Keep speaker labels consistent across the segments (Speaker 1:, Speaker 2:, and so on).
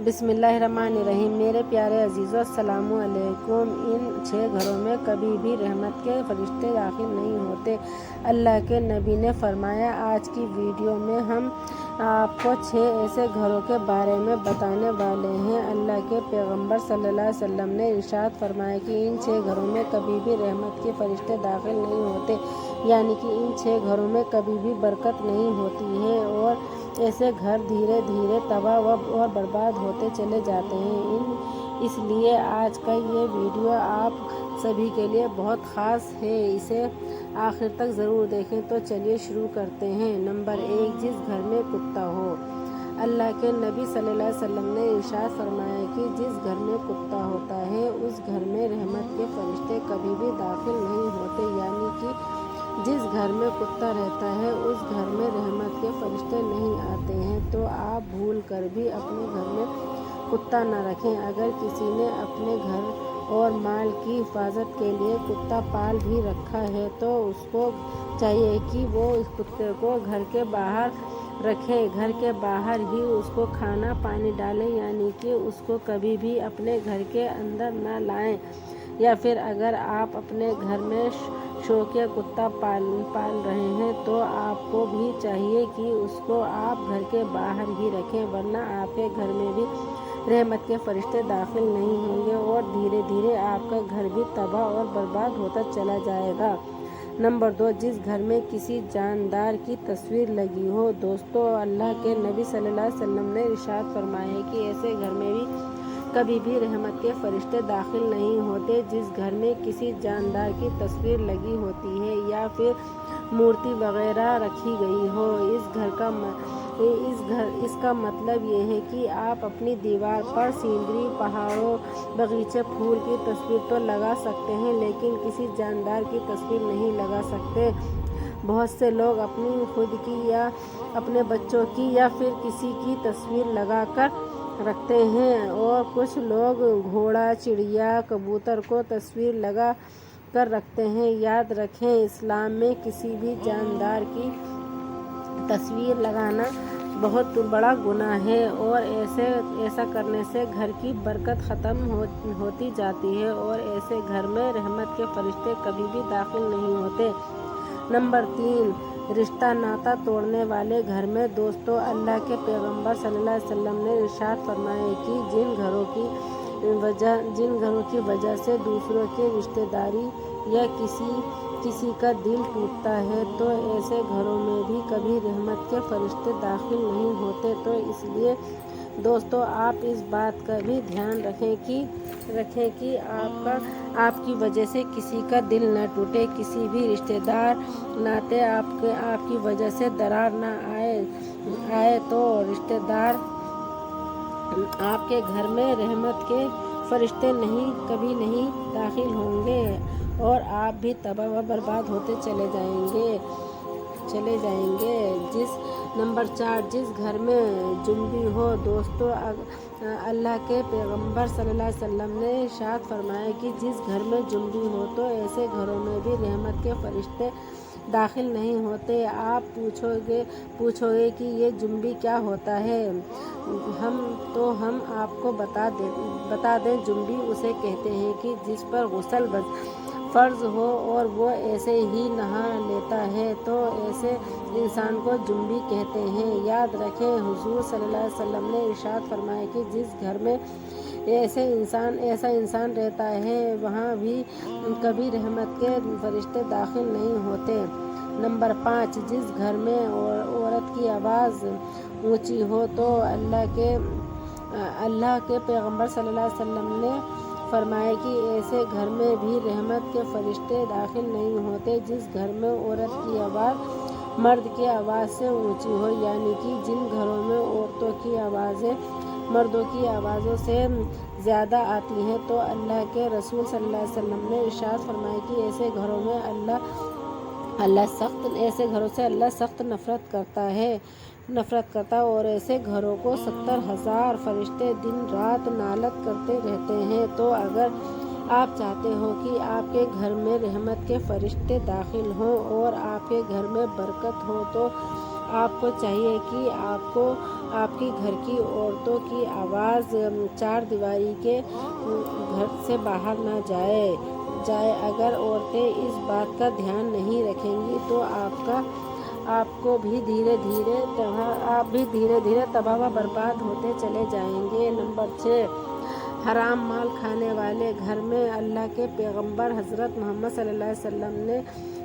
Speaker 1: बिस्मिल्लाहिर्रहमानिर्रहीम। मेरे प्यारे अजीज़ों, अस्सलाम वालेकुम। इन 6 घरों में कभी भी रहमत के फरिश्ते दाखिल नहीं होते। अल्लाह के नबी ने फरमाया, आज की वीडियो में हम आपको 6 ऐसे घरों के बारे में बताने वाले हैं। अल्लाह के पैगंबर सल्लल्लाहु अलैहि वसल्लम ने इरशाद फरमाया कि इन 6 घरों में कभी भी रहमत के फरिश्ते दाखिल नहीं होते, यानी कि इन 6 घरों में कभी भी बरकत नहीं होती है और ऐसे घर धीरे धीरे तबाह और बर्बाद होते चले जाते हैं। इसलिए आज का ये वीडियो आप सभी के लिए बहुत ख़ास है, इसे आखिर तक ज़रूर देखें। तो चलिए शुरू करते हैं। नंबर 1, जिस घर में कुत्ता हो। अल्लाह के नबी सल्लल्लाहु अलैहि वसल्लम ने इरशाद फरमाया कि जिस घर में कुत्ता होता है उस घर में रहमत के फरिश्ते कभी भी दाखिल नहीं होते, यानी कि जिस घर में कुत्ता रहता है उस घर में रहमत के फरिश्ते नहीं आते हैं। तो आप भूल कर भी अपने घर में कुत्ता न रखें। अगर किसी ने अपने घर और माल की हिफाजत के लिए कुत्ता पाल भी रखा है तो उसको चाहिए कि वो इस कुत्ते को घर के बाहर रखें, घर के बाहर ही उसको खाना पानी डालें, यानी कि उसको कभी भी अपने घर के अंदर न लाएं। या फिर अगर आप अपने घर में शौकिया कुत्ता पाल रहे हैं तो आपको भी चाहिए कि उसको आप घर के बाहर ही रखें, वरना आपके घर में भी रहमत के फरिश्ते दाखिल नहीं होंगे और धीरे धीरे आपका घर भी तबाह और बर्बाद होता चला जाएगा। नंबर 2, जिस घर में किसी जानदार की तस्वीर लगी हो। दोस्तों, अल्लाह के नबी सल्लल्लाहु अलैहि वसल्लम ने इरशाद फरमाया कि ऐसे घर में भी कभी भी रहमत के फरिश्ते दाखिल नहीं होते जिस घर में किसी जानदार की तस्वीर लगी होती है या फिर मूर्ति वगैरह रखी गई हो। इसका मतलब ये है कि आप अपनी दीवार पर सीनरी, पहाड़ों, बगीचे, फूल की तस्वीर तो लगा सकते हैं, लेकिन किसी जानदार की तस्वीर नहीं लगा सकते। बहुत से लोग अपनी खुद की या अपने बच्चों की या फिर किसी की तस्वीर लगाकर रखते हैं और कुछ लोग घोड़ा, चिड़िया, कबूतर को तस्वीर लगा कर रखते हैं। याद रखें, इस्लाम में किसी भी जानदार की तस्वीर लगाना बहुत बड़ा गुनाह है और ऐसा करने से घर की बरकत ख़त्म होती जाती है और ऐसे घर में रहमत के फरिश्ते कभी भी दाखिल नहीं होते। नंबर 3, रिश्ता नाता तोड़ने वाले घर में। दोस्तों, अल्लाह के पैगंबर सल्लल्लाहु अलैहि वसल्लम ने इरशाद फरमाया कि जिन घरों की वजह से दूसरों की रिश्तेदारी या किसी का दिल टूटता है तो ऐसे घरों में भी कभी रहमत के फरिश्ते दाखिल नहीं होते। तो इसलिए दोस्तों, आप इस बात का भी ध्यान रखें कि आपकी वजह से किसी का दिल न टूटे, किसी भी रिश्तेदार नाते आपकी वजह से दरार न आए तो रिश्तेदार आपके घर में रहमत के फरिश्ते कभी नहीं दाखिल होंगे और आप भी तबाह व बर्बाद होते चले जाएंगे। नंबर 4, जिस घर में जुम्बी हो। दोस्तों, अल्लाह के पैगंबर सल्लल्लाहु अलैहि वसल्लम ने इरशाद फरमाया कि जिस घर में जुम्बी हो तो ऐसे घरों में भी रहमत के फरिश्ते दाखिल नहीं होते। आप पूछोगे कि ये जुम्बी क्या होता है। हम आपको बता दें, जुम्बी उसे कहते हैं कि जिस पर गुस्ल फ़र्ज हो और वो ऐसे ही नहा लेता है, तो ऐसे इंसान को जुम्बी कहते हैं। याद रखें, हुजूर सल्लल्लाहु अलैहि वसल्लम ने इरशाद फरमाया कि जिस घर में ऐसा इंसान रहता है वहाँ भी कभी रहमत के फरिश्ते दाखिल नहीं होते। नंबर 5, जिस घर में औरत की आवाज़ ऊंची हो। तो अल्लाह के पैगंबर सल्लल्लाहु अलैहि वसल्लम ने फरमाया कि ऐसे घर में भी रहमत के फरिश्ते दाखिल नहीं होते जिस घर में औरत की आवाज़ मर्द की आवाज़ से ऊंची हो, यानी कि जिन घरों में औरतों की आवाज़ें मर्दों की आवाज़ों से ज़्यादा आती हैं तो अल्लाह के रसूल सल्लल्लाहु अलैहि वसल्लम ने इरशाद फरमाया कि ऐसे घरों से अल्लाह सख्त नफ़रत करता और ऐसे घरों को 70,000 फरिश्ते दिन रात नालत करते रहते हैं। तो अगर आप चाहते हो कि आपके घर में रहमत के फरिश्ते दाखिल हों और आपके घर में बरकत हो तो آپ کو چاہیے کہ آپ کی گھر کی عورتوں کی آواز چار دیواری کے گھر سے باہر نہ جائے۔ اگر عورتیں اس بات کا دھیان نہیں رکھیں گی تو آپ بھی دھیرے دھیرے تباہ و برباد ہوتے چلے جائیں گے۔ نمبر 6، حرام مال کھانے والے گھر میں اللہ کے پیغمبر حضرت محمد صلی اللہ علیہ وسلم نے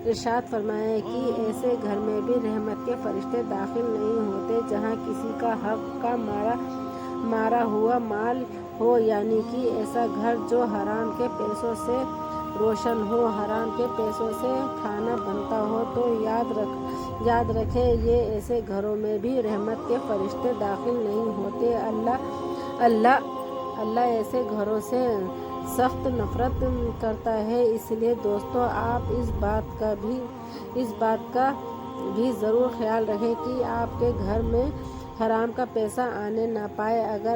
Speaker 1: ارشاد فرمایا کہ ایسے گھر میں بھی رحمت کے فرشتے داخل نہیں ہوتے جہاں کسی کا حق کا مارا ہوا مال ہو، یعنی کہ ایسا گھر جو حرام کے پیسوں سے روشن ہو، حرام کے پیسوں سے کھانا بنتا ہو۔ تو یاد رکھیں یہ ایسے گھروں میں بھی رحمت کے فرشتے داخل نہیں ہوتے۔ اللہ ایسے گھروں سے سخت نفرت کرتا ہے۔ اس لیے دوستو، آپ اس بات کا بھی ضرور خیال رکھیں کہ آپ کے گھر میں حرام کا پیسہ آنے نہ پائے۔ اگر